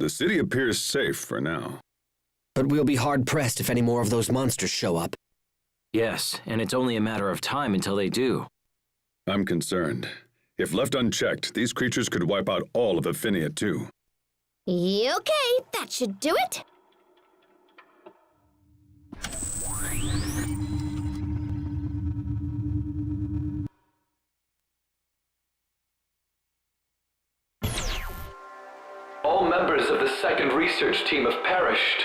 The city appears safe for now. But we'll be hard-pressed if any more of those monsters show up. Yes, and it's only a matter of time until they do. I'm concerned. If left unchecked, these creatures could wipe out all of Affinia too. Okay, that should do it. All members of the second research team have perished.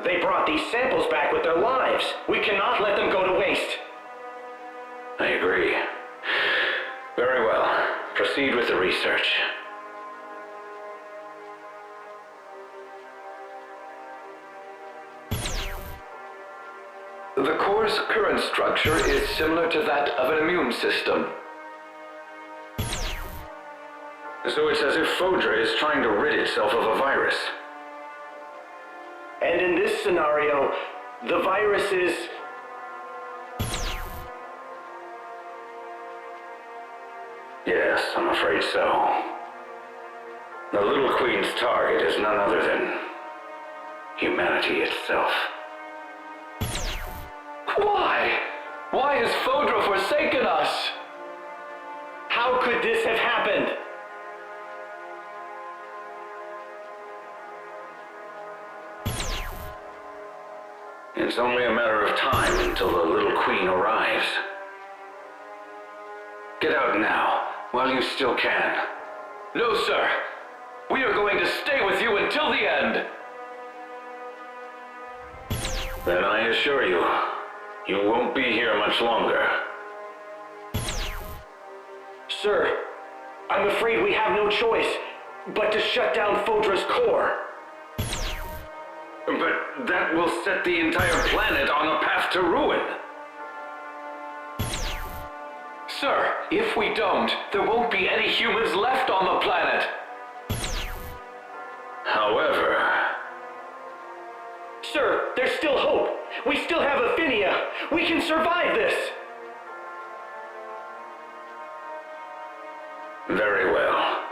They brought these samples back with their lives. We cannot let them go to waste. I agree. Very well. Proceed with the research. The core's current structure is similar to that of an immune system. So it's as if Fodra is trying to rid itself of a virus. And in this scenario, the virus is... Yes, I'm afraid so. The Little Queen's target is none other than humanity itself. Why? Why has Fodra forsaken us? How could this have happened? It's only a matter of time until the Little Queen arrives. Get out now, while you still can. No, sir. We are going to stay with you until the end. Then I assure you, you won't be here much longer. Sir, I'm afraid we have no choice but to shut down Fodra's core. But that will set the entire planet on a path to ruin. Sir, if we don't, there won't be any humans left on the planet. However... Sir, there's still hope. We still have Affinia. We can survive this. Very well.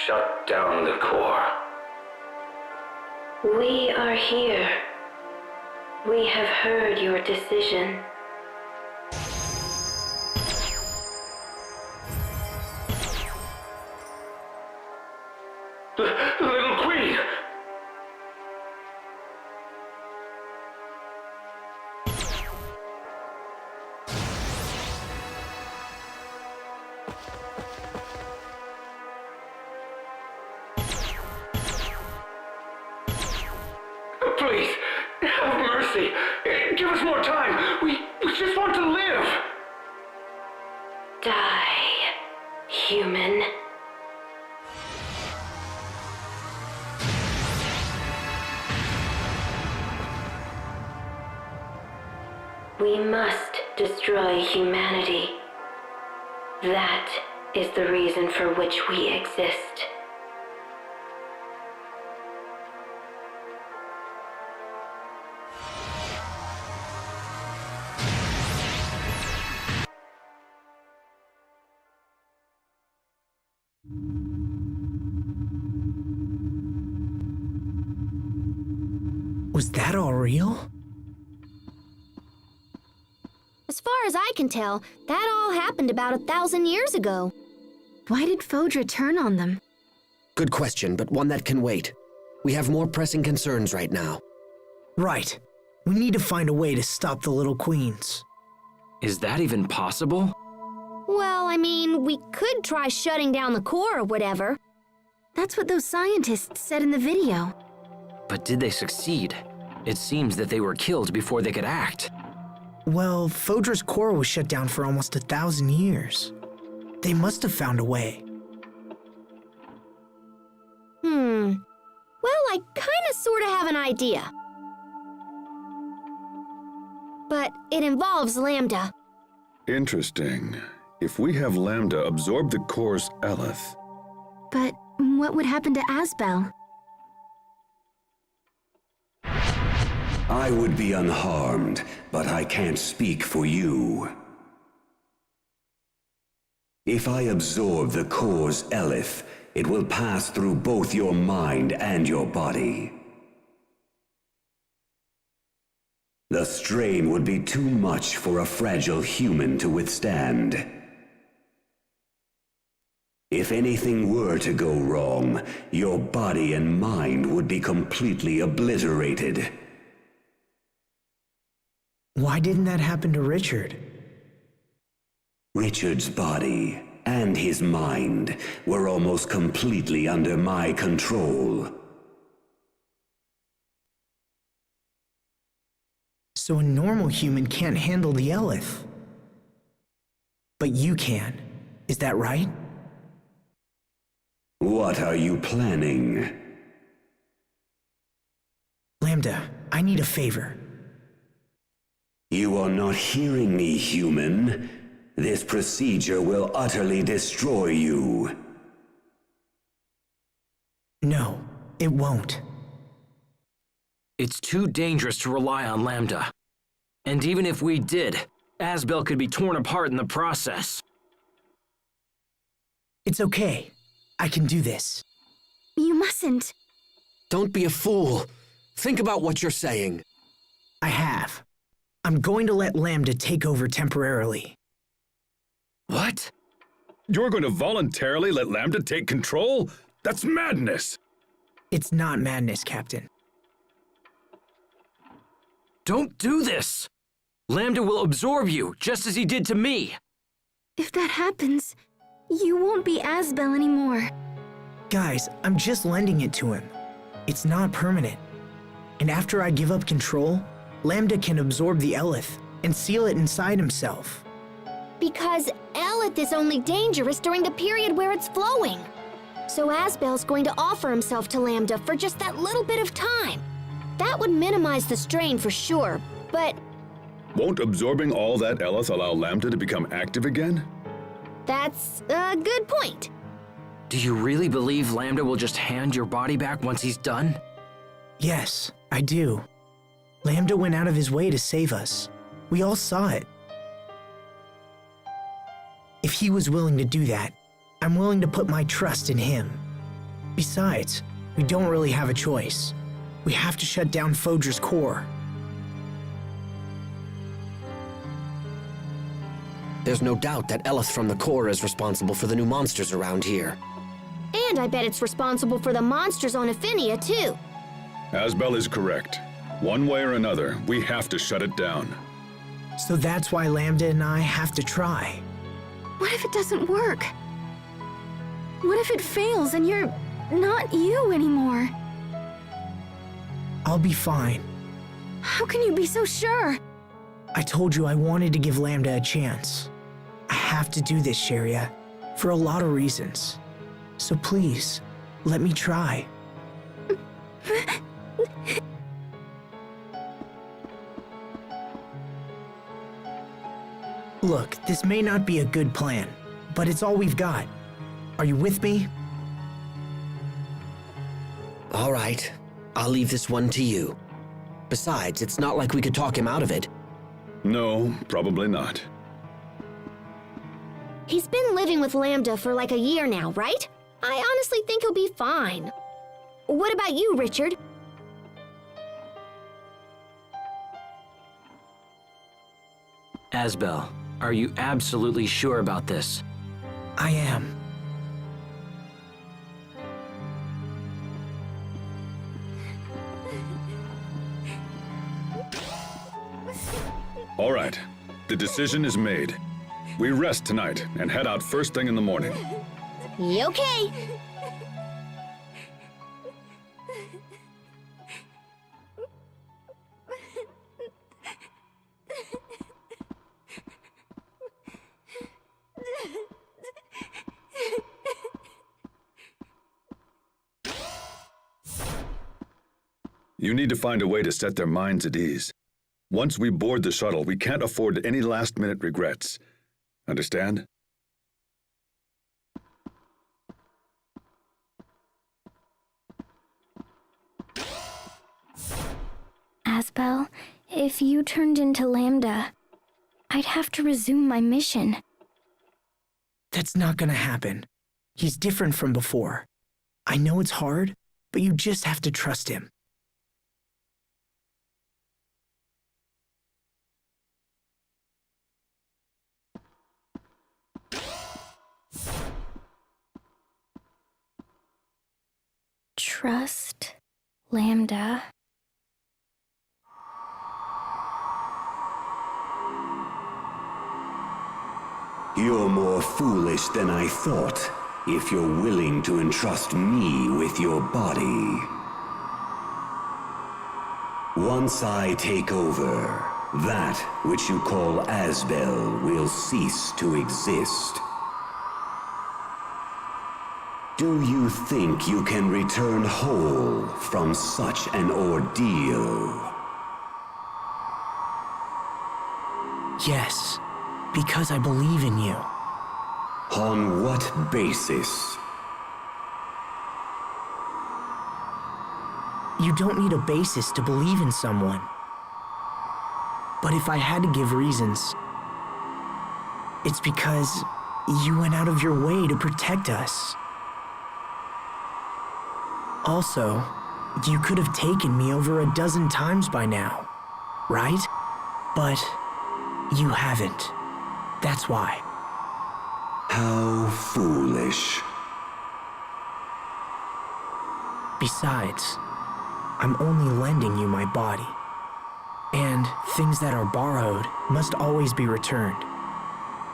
Shut down the core. We are here. We have heard your decision. Little Queen! Please, have mercy. Give us more time. We just want to live. Die, human. We must destroy humanity. That is the reason for which we exist. Was that all real? As far as I can tell, that all happened about 1,000 years ago. Why did Fodra turn on them? Good question, but one that can wait. We have more pressing concerns right now. Right. We need to find a way to stop the Little Queens. Is that even possible? Well, I mean, we could try shutting down the core or whatever. That's what those scientists said in the video. But did they succeed? It seems that they were killed before they could act. Well, Fodra's core was shut down for almost 1,000 years. They must have found a way. Well, I kinda sorta have an idea. But it involves Lambda. Interesting. If we have Lambda absorb the core's Eleth... But what would happen to Asbel? I would be unharmed, but I can't speak for you. If I absorb the core's elith, it will pass through both your mind and your body. The strain would be too much for a fragile human to withstand. If anything were to go wrong, your body and mind would be completely obliterated. Why didn't that happen to Richard? Richard's body and his mind were almost completely under my control. So a normal human can't handle the elith. But you can. Is that right? What are you planning? Lambda, I need a favor. You are not hearing me, human. This procedure will utterly destroy you. No, it won't. It's too dangerous to rely on Lambda. And even if we did, Asbel could be torn apart in the process. It's okay. I can do this. You mustn't. Don't be a fool. Think about what you're saying. I have. I'm going to let Lambda take over temporarily. What? You're going to voluntarily let Lambda take control? That's madness! It's not madness, Captain. Don't do this! Lambda will absorb you, just as he did to me. If that happens, you won't be Asbel anymore. Guys, I'm just lending it to him. It's not permanent. And after I give up control, Lambda can absorb the elith and seal it inside himself. Because elith is only dangerous during the period where it's flowing. So Asbel's going to offer himself to Lambda for just that little bit of time. That would minimize the strain for sure, but Won't absorbing all that elith allow Lambda to become active again? that's a good point. Do you really believe Lambda will just hand your body back once he's done? Yes, I do. Lambda went out of his way to save us. We all saw it. If he was willing to do that, I'm willing to put my trust in him. Besides, we don't really have a choice. We have to shut down Fodra's core. There's no doubt that elith from the core is responsible for the new monsters around here. And I bet it's responsible for the monsters on Affinia, too. Asbel is correct. One way or another, we have to shut it down. So that's why Lambda and I have to try. What if it doesn't work? What if it fails and you're not you anymore? I'll be fine. How can you be so sure? I told you I wanted to give Lambda a chance. I have to do this, Sharia, for a lot of reasons. So please, let me try. Look, this may not be a good plan, but it's all we've got. Are you with me? All right, I'll leave this one to you. Besides, it's not like we could talk him out of it. No, probably not. He's been living with Lambda for like a year now, right? I honestly think he'll be fine. What about you, Richard? Asbel, are you absolutely sure about this? I am. All right, the decision is made. We rest tonight and head out first thing in the morning. Okay. You need to find a way to set their minds at ease. Once we board the shuttle, we can't afford any last-minute regrets. Understand? Asbel, if you turned into Lambda, I'd have to resume my mission. That's not gonna happen. He's different from before. I know it's hard, but you just have to trust him. Trust Lambda. You're more foolish than I thought, if you're willing to entrust me with your body. Once I take over, that which you call Asbel will cease to exist. Do you think you can return whole from such an ordeal? Yes, because I believe in you. On what basis? You don't need a basis to believe in someone. But if I had to give reasons, it's because you went out of your way to protect us. Also, you could have taken me over a dozen times by now, right? But you haven't. That's why. How foolish. Besides, I'm only lending you my body. And things that are borrowed must always be returned.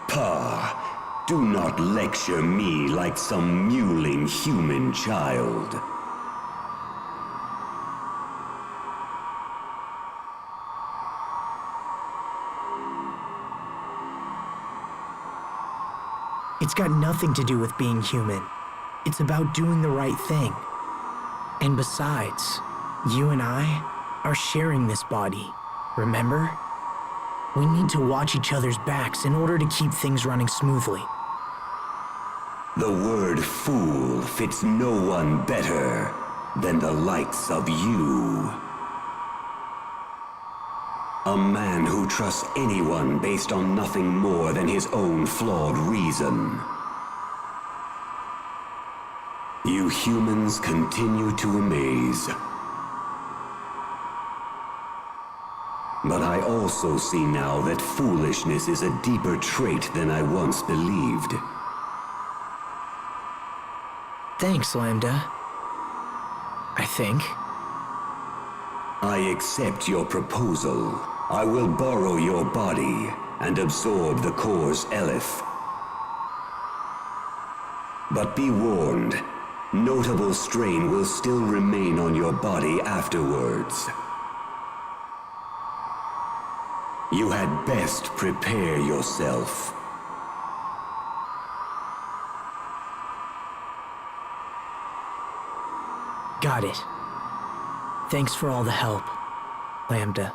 Pah! Do not lecture me like some mewling human child. It's got nothing to do with being human. It's about doing the right thing. And besides, you and I are sharing this body, remember? We need to watch each other's backs in order to keep things running smoothly. The word fool fits no one better than the likes of you. A man who trusts anyone based on nothing more than his own flawed reason. You humans continue to amaze. But I also see now that foolishness is a deeper trait than I once believed. Thanks, Lambda. I think. I accept your proposal. I will borrow your body and absorb the core's eleth. But be warned, notable strain will still remain on your body afterwards. You had best prepare yourself. Got it. Thanks for all the help, Lambda.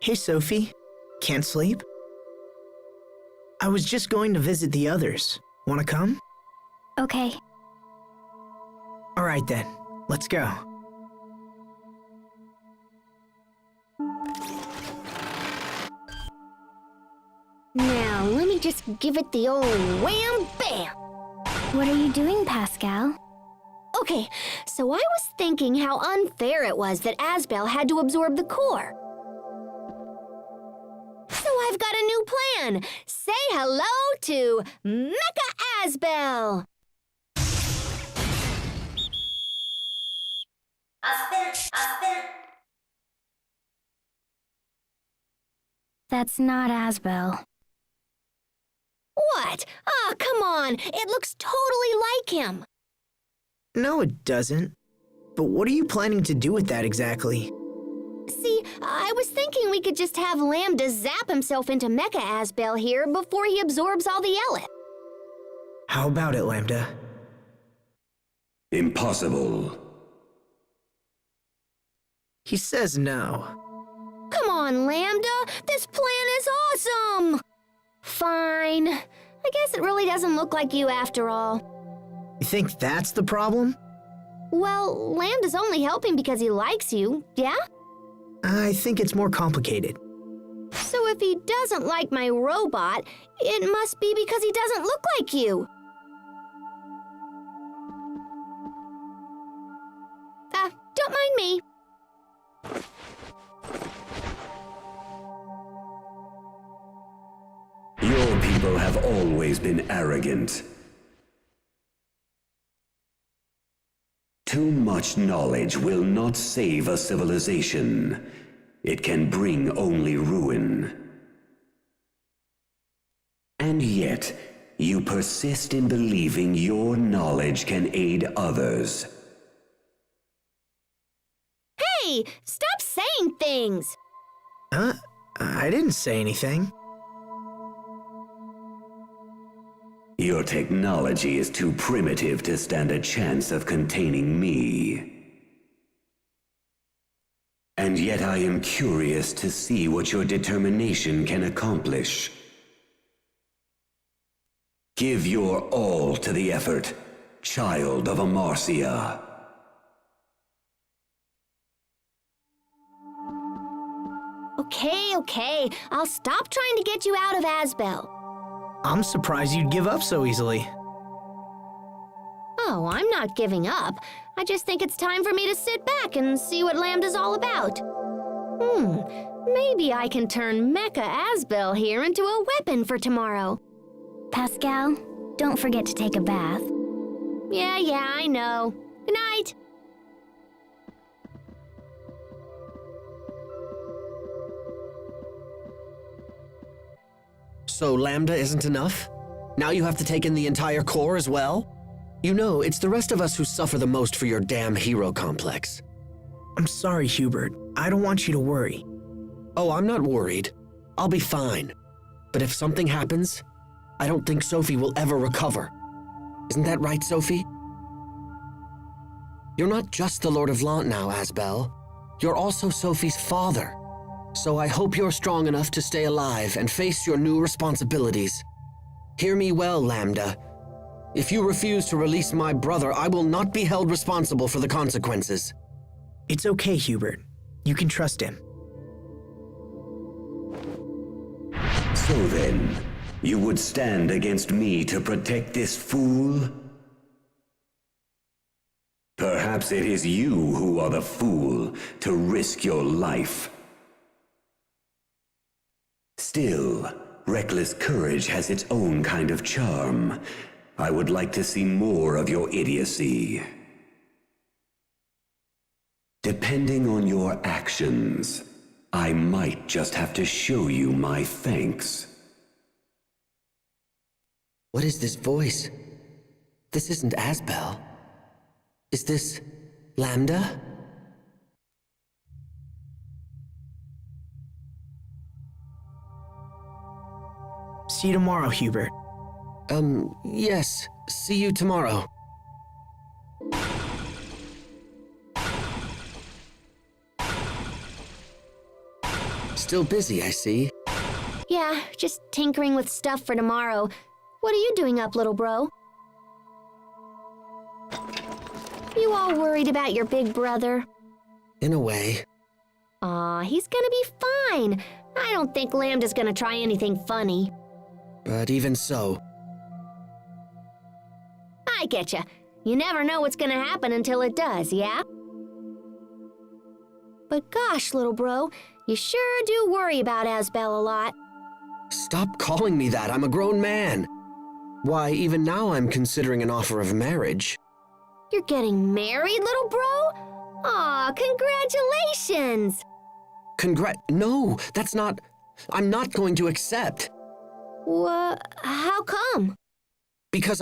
Hey, Sophie. Can't sleep? I was just going to visit the others. Wanna come? Okay. All right then, let's go. Now, let me just give it the old wham bam. What are you doing, Pascal? Okay, so I was thinking how unfair it was that Asbel had to absorb the core. So I've got a new plan. Say hello to Mecha Asbel. That's not Asbel. What? Ah, come on. It looks totally like him. No, it doesn't. But what are you planning to do with that exactly? See, I was thinking we could just have Lambda zap himself into Mecha Asbel here before he absorbs all the Elith. How about it, Lambda? Impossible. He says no. Come on, Lambda. This plan is awesome. Fine. I guess it really doesn't look like you after all. You think that's the problem? Well, Lambda's only helping because he likes you, yeah? I think it's more complicated. So if he doesn't like my robot, it must be because he doesn't look like you. Don't mind me. Your people have always been arrogant. Too much knowledge will not save a civilization. It can bring only ruin. And yet, you persist in believing your knowledge can aid others. Hey, stop saying things. I didn't say anything. Your technology is too primitive to stand a chance of containing me. And yet I am curious to see what your determination can accomplish. Give your all to the effort, child of Amarcia. Okay. I'll stop trying to get you out of Asbel. I'm surprised you'd give up so easily. Oh, I'm not giving up. I just think it's time for me to sit back and see what Lambda's all about. Maybe I can turn Mecha Asbel here into a weapon for tomorrow. Pascal, don't forget to take a bath. Yeah, I know. Good night. So Lambda isn't enough? Now you have to take in the entire core as well? You know, it's the rest of us who suffer the most for your damn hero complex. I'm sorry, Hubert. I don't want you to worry. Oh, I'm not worried. I'll be fine. But if something happens, I don't think Sophie will ever recover. Isn't that right, Sophie? You're not just the Lord of Lant now, Asbel. You're also Sophie's father. So I hope you're strong enough to stay alive and face your new responsibilities. Hear me well, Lambda. If you refuse to release my brother, I will not be held responsible for the consequences. It's okay, Hubert. You can trust him. So then, you would stand against me to protect this fool? Perhaps it is you who are the fool to risk your life. Still, reckless courage has its own kind of charm. I would like to see more of your idiocy. Depending on your actions, I might just have to show you my thanks. What is this voice? This isn't Asbel. Is this Lambda? See you tomorrow, Hubert. Yes. See you tomorrow. Still busy, I see. Yeah, just tinkering with stuff for tomorrow. What are you doing up, little bro? You all worried about your big brother? In a way. Aw, he's gonna be fine. I don't think Lambda's gonna try anything funny. But even so... I getcha. You never know what's gonna happen until it does, yeah? But gosh, little bro, you sure do worry about Asbel a lot. Stop calling me that. I'm a grown man. Why, even now I'm considering an offer of marriage. You're getting married, little bro? Aw, congratulations! No, that's not... I'm not going to accept. How come? Because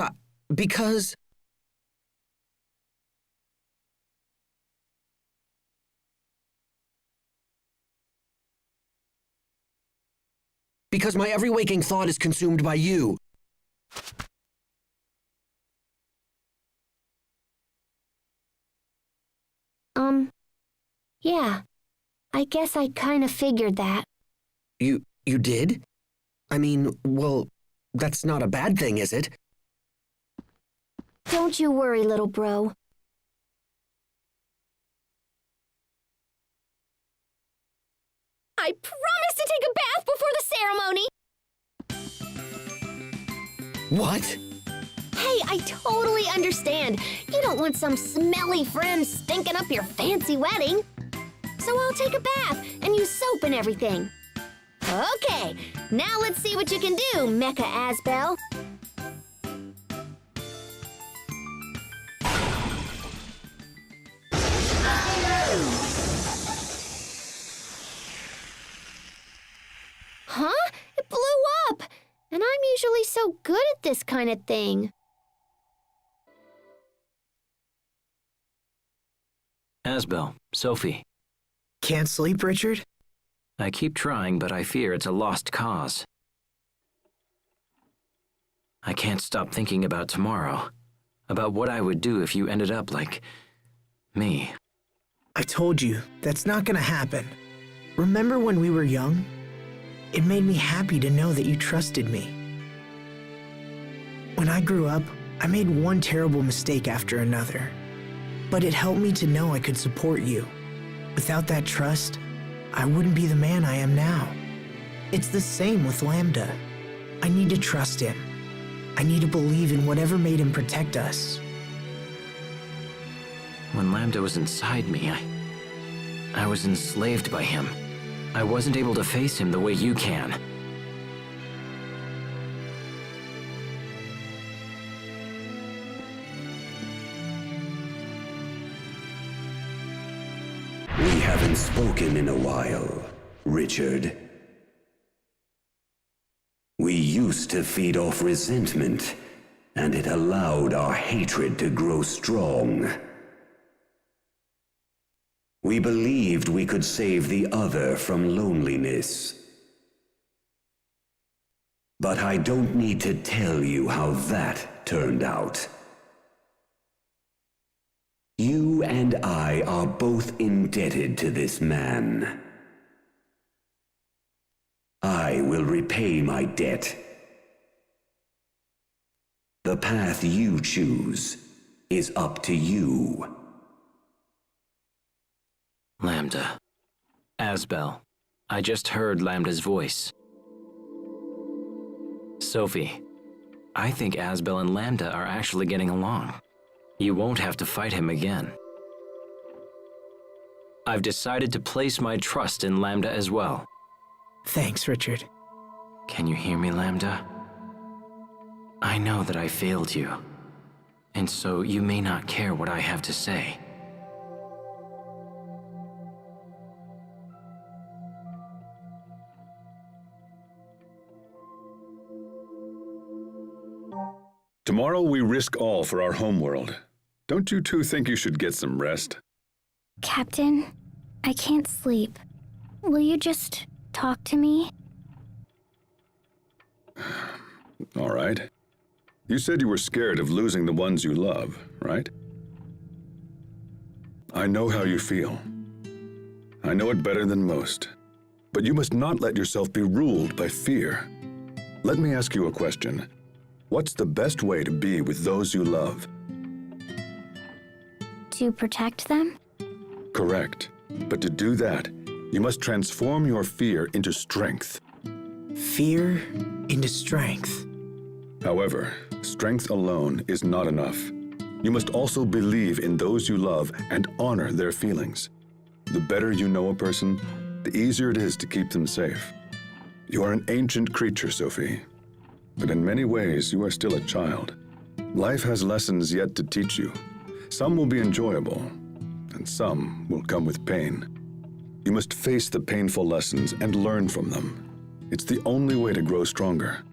my every waking thought is consumed by you. Yeah. I guess I kinda figured that. You did? I mean, well, that's not a bad thing, is it? Don't you worry, little bro. I promise to take a bath before the ceremony! What? Hey, I totally understand. You don't want some smelly friend stinking up your fancy wedding. So I'll take a bath and use soap and everything. Okay, now let's see what you can do, Mecha Asbel. Huh? It blew up! And I'm usually so good at this kind of thing. Asbel, Sophie. Can't sleep, Richard? I keep trying, but I fear it's a lost cause. I can't stop thinking about tomorrow. About what I would do if you ended up like me. I told you, that's not gonna happen. Remember when we were young? It made me happy to know that you trusted me. When I grew up, I made one terrible mistake after another. But it helped me to know I could support you. Without that trust, I wouldn't be the man I am now. It's the same with Lambda. I need to trust him. I need to believe in whatever made him protect us. When Lambda was inside me, I was enslaved by him. I wasn't able to face him the way you can. We haven't spoken in a while, Richard. We used to feed off resentment, and it allowed our hatred to grow strong. We believed we could save the other from loneliness. But I don't need to tell you how that turned out. You and I are both indebted to this man. I will repay my debt. The path you choose is up to you. Lambda. Asbel. I just heard Lambda's voice. Sophie. I think Asbel and Lambda are actually getting along. You won't have to fight him again. I've decided to place my trust in Lambda as well. Thanks, Richard. Can you hear me, Lambda? I know that I failed you, and so you may not care what I have to say. Tomorrow we risk all for our homeworld. Don't you two think you should get some rest? Captain, I can't sleep. Will you just talk to me? All right. You said you were scared of losing the ones you love, right? I know how you feel. I know it better than most. But you must not let yourself be ruled by fear. Let me ask you a question. What's the best way to be with those you love? To protect them? Correct. But to do that, you must transform your fear into strength. Fear into strength. However, strength alone is not enough. You must also believe in those you love and honor their feelings. The better you know a person, the easier it is to keep them safe. You are an ancient creature, Sophie. But in many ways, you are still a child. Life has lessons yet to teach you. Some will be enjoyable, and some will come with pain. You must face the painful lessons and learn from them. It's the only way to grow stronger.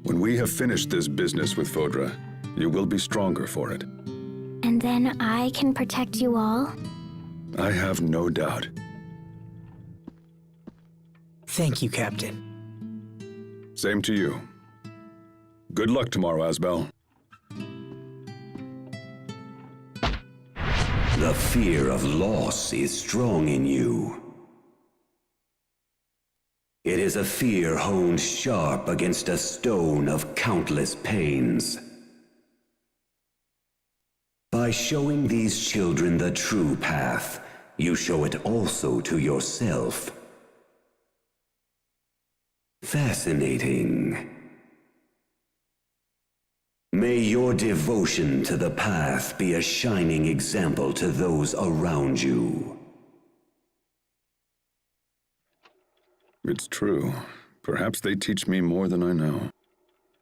When we have finished this business with Fodra, you will be stronger for it. And then I can protect you all? I have no doubt. Thank you, Captain. Same to you. Good luck tomorrow, Asbel. The fear of loss is strong in you. It is a fear honed sharp against a stone of countless pains. By showing these children the true path, you show it also to yourself. Fascinating. May your devotion to the path be a shining example to those around you. It's true. Perhaps they teach me more than I know.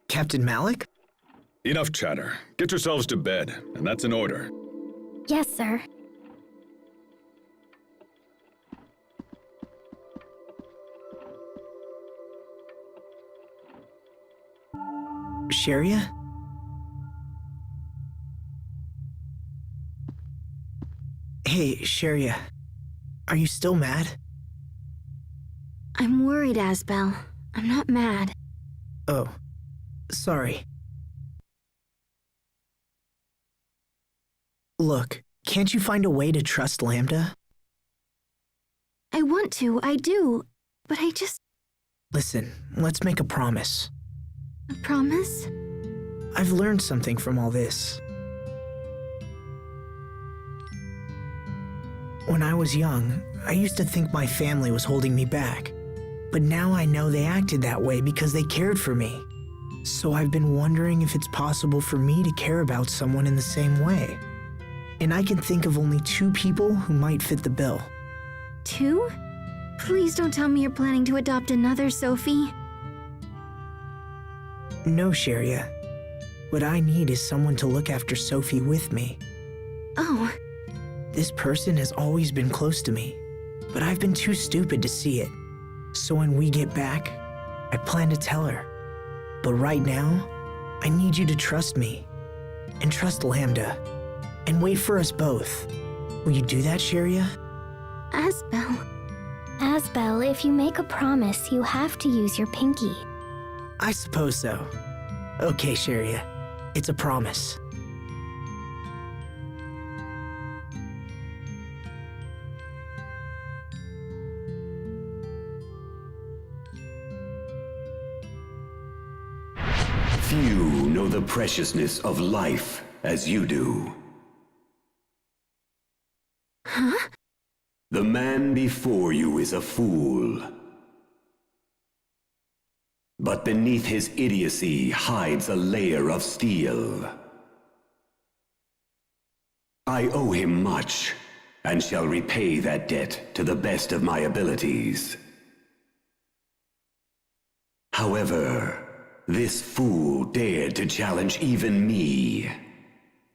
Captain Malik? Enough chatter. Get yourselves to bed, and that's an order. Yes, sir. Sharia? Hey, Sharia. Are you still mad? I'm worried, Asbel. I'm not mad. Oh, sorry. Look, can't you find a way to trust Lambda? I want to, I do, but I just... Listen, let's make a promise. A promise? I've learned something from all this. When I was young, I used to think my family was holding me back. But now I know they acted that way because they cared for me. So I've been wondering if it's possible for me to care about someone in the same way. And I can think of only 2 people who might fit the bill. 2? Please don't tell me you're planning to adopt another, Sophie. No, Sharia. What I need is someone to look after Sophie with me. Oh. This person has always been close to me, but I've been too stupid to see it. So when we get back, I plan to tell her. But right now, I need you to trust me, and trust Lambda, and wait for us both. Will you do that, Sharia? Asbel. Asbel, if you make a promise, you have to use your pinky. I suppose so. Okay, Sharia. It's a promise. Few know the preciousness of life as you do. Huh? The man before you is a fool. But beneath his idiocy hides a layer of steel. I owe him much, and shall repay that debt to the best of my abilities. However, this fool dared to challenge even me.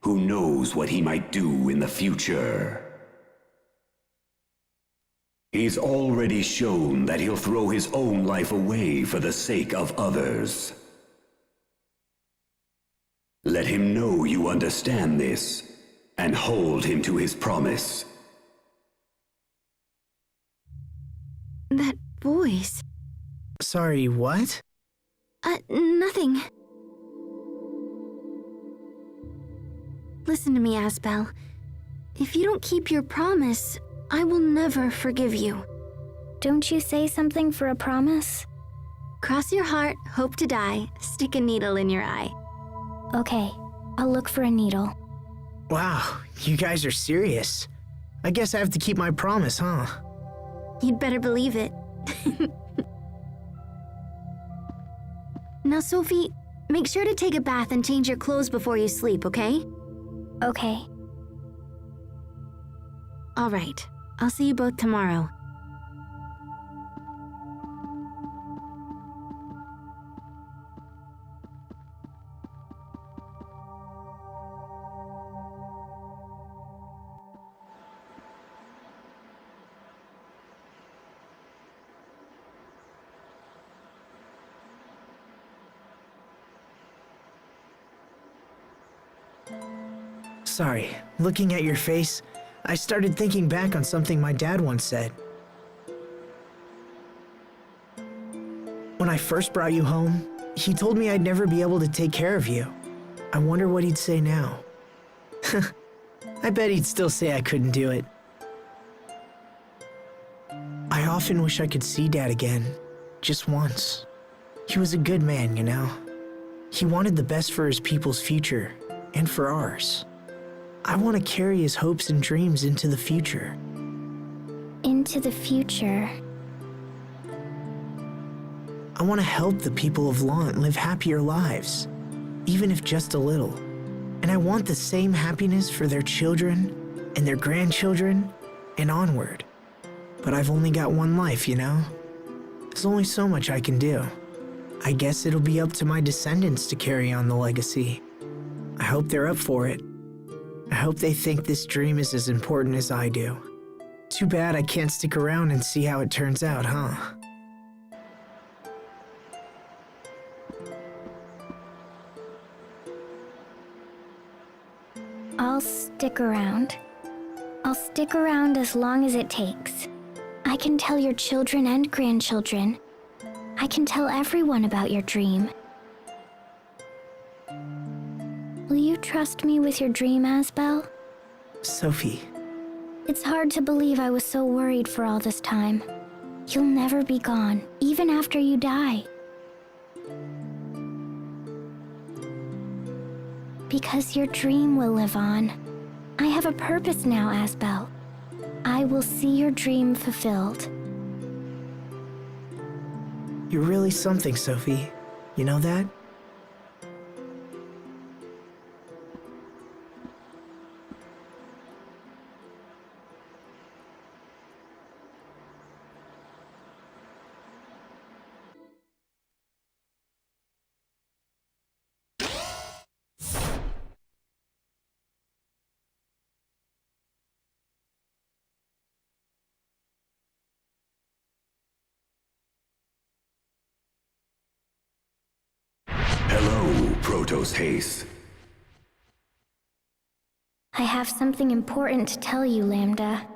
Who knows what he might do in the future? He's already shown that he'll throw his own life away for the sake of others. Let him know you understand this, and hold him to his promise. That voice. Sorry, what? Nothing. Listen to me, Asbel. If you don't keep your promise, I will never forgive you. Don't you say something for a promise? Cross your heart, hope to die, stick a needle in your eye. Okay, I'll look for a needle. Wow, you guys are serious. I guess I have to keep my promise, huh? You'd better believe it. Now, Sophie, make sure to take a bath and change your clothes before you sleep, okay? Okay. All right. I'll see you both tomorrow. Sorry, looking at your face, I started thinking back on something my dad once said. When I first brought you home, he told me I'd never be able to take care of you. I wonder what he'd say now. I bet he'd still say I couldn't do it. I often wish I could see Dad again, Just once. He was a good man, you know. He wanted the best for his people's future, and for ours. I want to carry his hopes and dreams into the future. Into the future. I want to help the people of Lant live happier lives, even if just a little. And I want the same happiness for their children and their grandchildren and onward. But I've only got one life, you know? There's only so much I can do. I guess it'll be up to my descendants to carry on the legacy. I hope they're up for it. I hope they think this dream is as important as I do. Too bad I can't stick around and see how it turns out, huh? I'll stick around. I'll stick around as long as it takes. I can tell your children and grandchildren. I can tell everyone about your dream. Will you trust me with your dream, Asbel? Sophie. It's hard to believe I was so worried for all this time. You'll never be gone, even after you die. Because your dream will live on. I have a purpose now, Asbel. I will see your dream fulfilled. You're really something, Sophie. You know that? Hello, Protos Haste. I have something important to tell you, Lambda.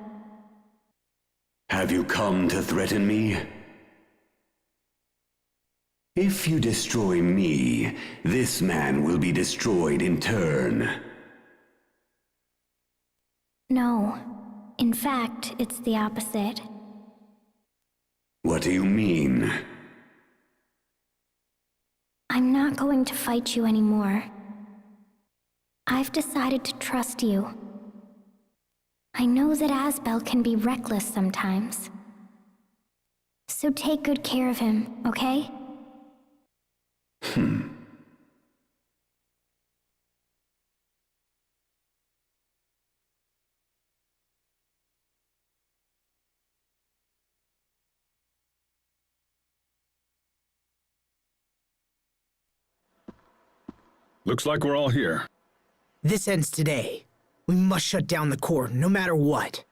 Have you come to threaten me? If you destroy me, this man will be destroyed in turn. No. In fact, it's the opposite. What do you mean? I'm not going to fight you anymore. I've decided to trust you. I know that Asbel can be reckless sometimes. So take good care of him, okay? Looks like we're all here. This ends today. We must shut down the core, no matter what.